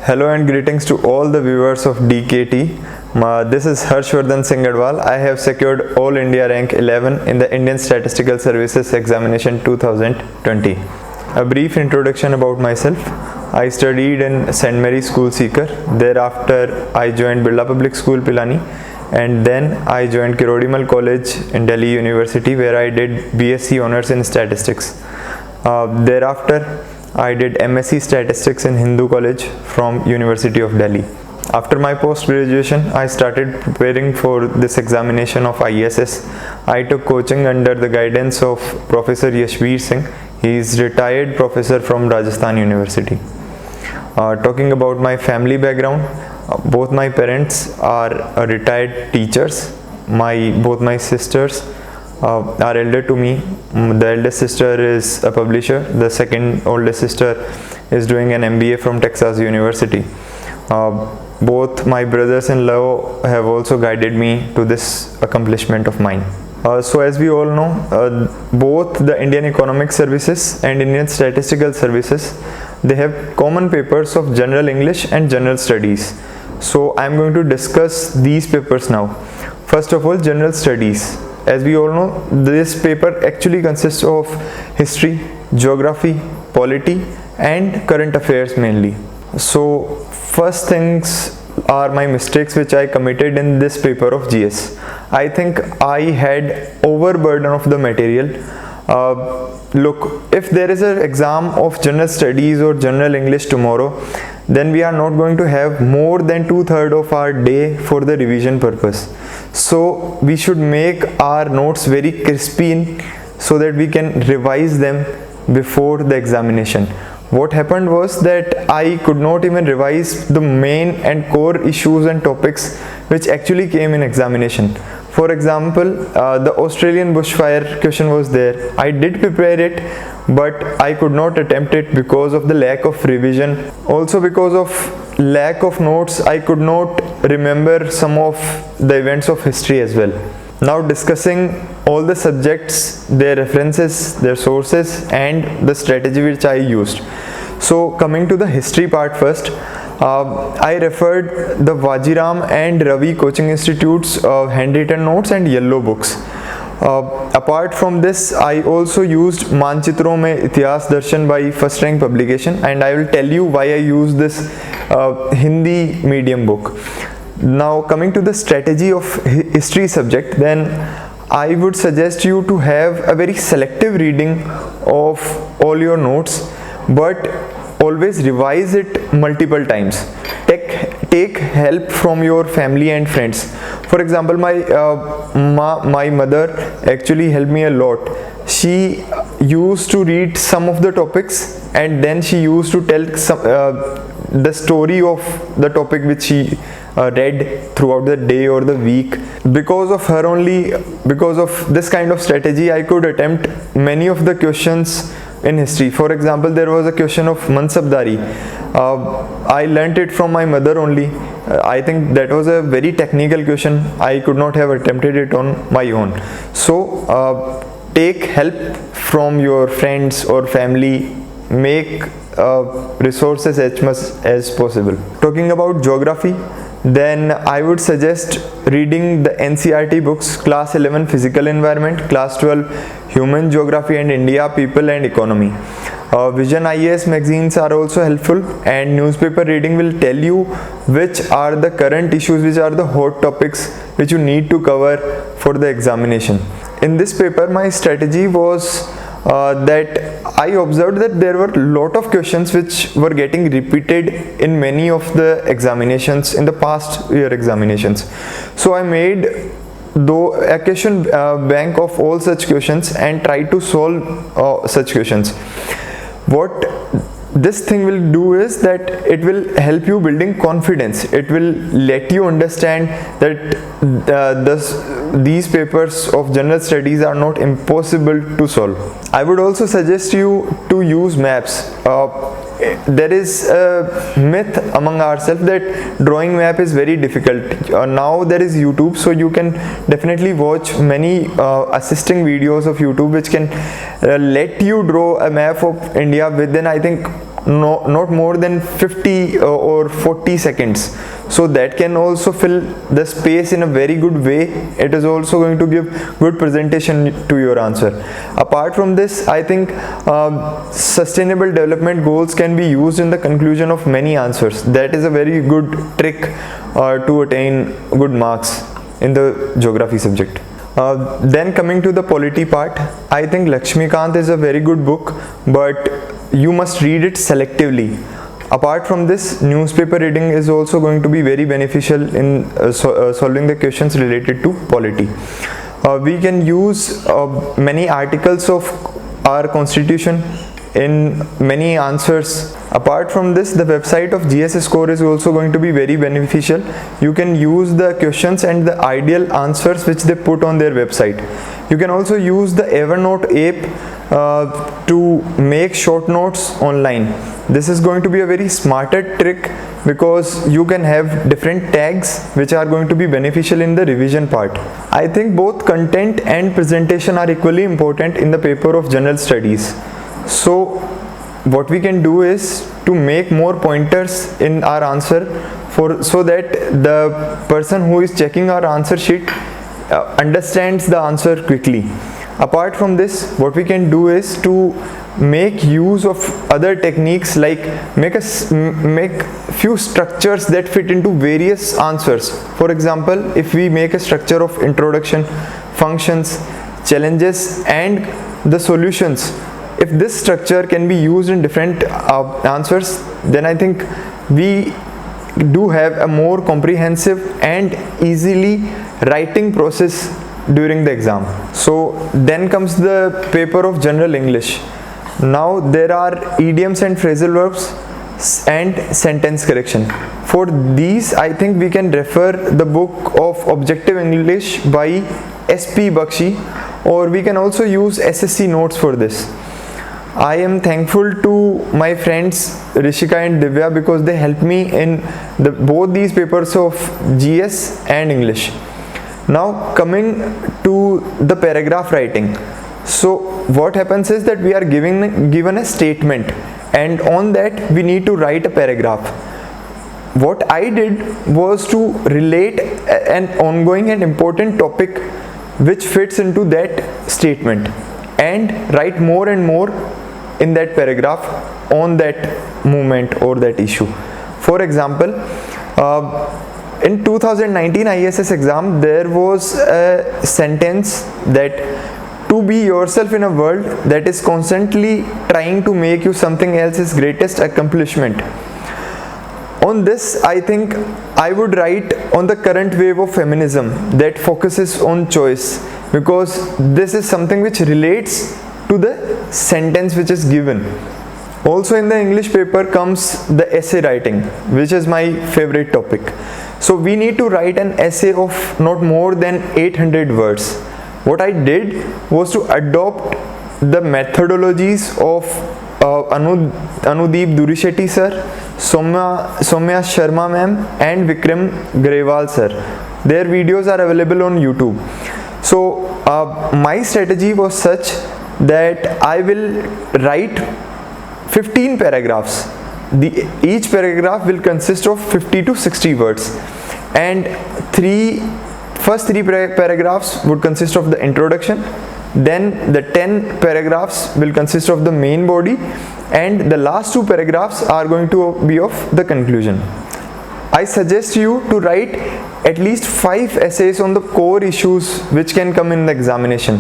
Hello and greetings to all the viewers of DKT. This is Harshvardhan Singh Garhwal. I have secured All India rank 11 in the Indian Statistical Services Examination 2020. A brief introduction about myself. I studied in St. Mary's School Seeker. Thereafter, I joined Birla Public School Pilani, and then I joined Kirodimal College in Delhi University, where I did BSc Honours in Statistics. Thereafter, I did MSc Statistics in Hindu College from University of Delhi. After my post-graduation, I started preparing for this examination of ISS. I took coaching under the guidance of Professor Yashveer Singh. He is retired professor from Rajasthan University. Talking about my family background, both my parents are retired teachers. Both my sisters are elder to me. The eldest sister is a publisher. The second oldest sister is doing an MBA from Texas University. Both my brothers-in-law have also guided me to this accomplishment of mine. So as we all know, both the Indian Economic Services and Indian Statistical Services, they have common papers of General English and General Studies. So I am going to discuss these papers now. First of all, General Studies. As we all know, this paper actually consists of history, geography, polity and current affairs mainly. So first things are my mistakes which I committed in this paper of GS. I think I had overburden of the material. Look, if there is an exam of General Studies or General English tomorrow, then we are not going to have more than 2/3 of our day for the revision purpose. So we should make our notes very crispy so that we can revise them before the examination. What happened was that I could not even revise the main and core issues and topics which actually came in examination. For example, the Australian bushfire question was there. I did prepare it, but I could not attempt it because of the lack of revision. Also because of lack of notes, I could not remember some of the events of history as well. Now discussing all the subjects, their references, their sources and the strategy which I used. So coming to the history part first, I referred the Vajiram and Ravi coaching institutes handwritten notes and yellow books. Apart from this, I also used Manchitron Mein Itihas Darshan by First Rank Publication, and I will tell you why I use this Hindi medium book. Now coming to the strategy of history subject, then I would suggest you to have a very selective reading of all your notes, but always revise it multiple times. Take help from your family and friends. For example, my mother actually helped me a lot. She used to read some of the topics and then she used to tell the story of the topic which she read throughout the day or the week. Because of her only, because of this kind of strategy, I could attempt many of the questions in history. For example, there was a question of Mansabdari. I learnt it from my mother only. I think that was a very technical question. I could not have attempted it on my own. So take help from your friends or family. Make resources as much as possible. Talking about geography, then I would suggest reading the NCERT books, Class 11 Physical Environment, Class 12 Human Geography and India, People and Economy. Vision IAS magazines are also helpful, and newspaper reading will tell you which are the current issues, which are the hot topics which you need to cover for the examination. In this paper, my strategy was that I observed that there were a lot of questions which were getting repeated in many of the examinations, in the past year examinations. So I made a question bank of all such questions and tried to solve such questions. What this thing will do is that it will help you building confidence. It will let you understand that these papers of general studies are not impossible to solve. I would also suggest you to use maps. There is a myth among ourselves that drawing map is very difficult. Now there is YouTube, so you can definitely watch many assisting videos of YouTube which can let you draw a map of India within, I think, not more than 50 or 40 seconds. So that can also fill the space in a very good way. It is also going to give good presentation to your answer. Apart from this, I think sustainable development goals can be used in the conclusion of many answers. That is a very good trick to attain good marks in the geography subject. Then coming to the polity part, I think Lakshmikant is a very good book, but you must read it selectively. Apart from this, newspaper reading is also going to be very beneficial in solving the questions related to polity. We can use many articles of our constitution in many answers. Apart from this, the website of GS Score is also going to be very beneficial. You can use the questions and the ideal answers which they put on their website. You can also use the Evernote app to make short notes online. This is going to be a very smarter trick because you can have different tags which are going to be beneficial in the revision part. I think both content and presentation are equally important in the paper of general studies. So what we can do is to make more pointers in our answer so that the person who is checking our answer sheet understands the answer quickly. Apart from this, what we can do is to make use of other techniques, like make few structures that fit into various answers. For example, if we make a structure of introduction, functions, challenges and the solutions, if this structure can be used in different answers, then I think we do have a more comprehensive and easily writing process during the exam. So then comes the paper of general English. Now there are idioms and phrasal verbs and sentence correction. For these, I think we can refer the book of Objective English by S.P. Bakshi, or we can also use SSC notes for this. I am thankful to my friends Rishika and Divya because they helped me in both these papers of GS and English. Now coming to the paragraph writing. So what happens is that we are given a statement, and on that we need to write a paragraph. What I did was to relate an ongoing and important topic which fits into that statement and write more and more in that paragraph on that movement or that issue. For example, in 2019 ISS exam, there was a sentence that to be yourself in a world that is constantly trying to make you something else's greatest accomplishment. On this, I think I would write on the current wave of feminism that focuses on choice, because this is something which relates to the sentence which is given. Also in the English paper comes the essay writing, which is my favorite topic. So we need to write an essay of not more than 800 words. What I did was to adopt the methodologies of Anudeep Durishetty sir, Soumya Sharma ma'am and Vikram Garhwal sir. Their videos are available on YouTube. So my strategy was such that I will write 15 paragraphs. Each paragraph will consist of 50 to 60 words, and first three paragraphs would consist of the introduction, then the 10 paragraphs will consist of the main body, and the last 2 paragraphs are going to be of the conclusion. I suggest you to write at least 5 essays on the core issues which can come in the examination,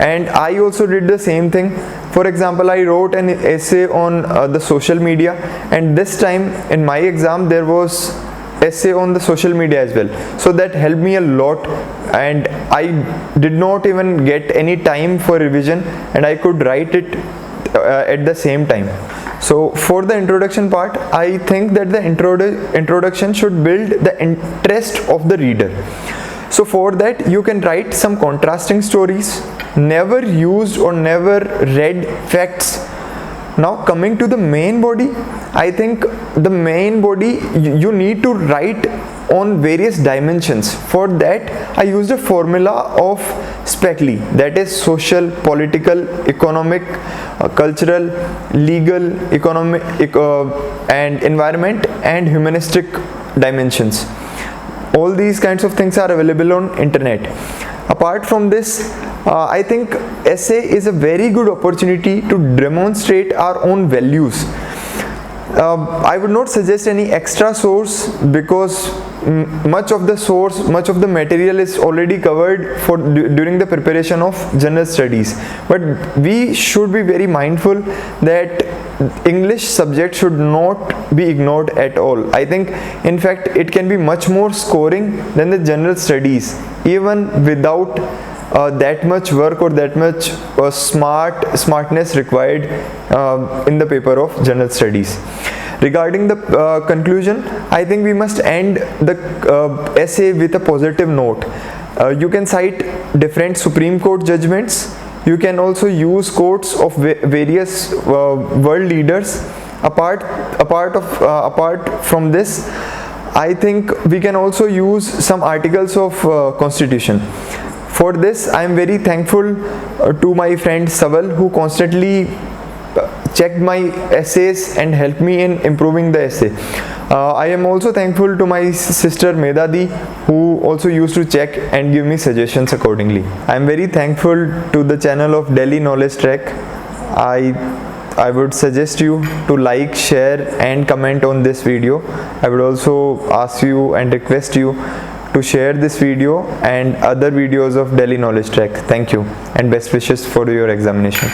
and I also did the same thing. For example, I wrote an essay on the social media, and this time in my exam there was essay on the social media as well. So that helped me a lot, and I did not even get any time for revision, and I could write it at the same time. So for the introduction part, I think that the introduction should build the interest of the reader. So for that you can write some contrasting stories, never used or never read facts. Now coming to the main body, I think the main body you need to write on various dimensions. For that I used a formula of SPECLY, that is social, political, economic, cultural, legal, economic, and environment and humanistic dimensions. All these kinds of things are available on internet. Apart from this, I think essay is a very good opportunity to demonstrate our own values. I would not suggest any extra source, because much of the material is already covered during the preparation of general studies. But we should be very mindful that English subject should not be ignored at all. I think in fact it can be much more scoring than the general studies, even without that much work or that much smartness required in the paper of general studies. Regarding the conclusion, I think we must end the essay with a positive note. You can cite different Supreme Court judgments. You can also use quotes of various world leaders. Apart from this, I think we can also use some articles of Constitution. For this, I am very thankful to my friend Saval, who constantly checked my essays and helped me in improving the essay. I am also thankful to my sister Medadi, who also used to check and give me suggestions accordingly. I am very thankful to the channel of Delhi Knowledge Track. I would suggest you to like, share and comment on this video. I would also ask you and request you to share this video and other videos of Delhi Knowledge Track. Thank you and best wishes for your examination.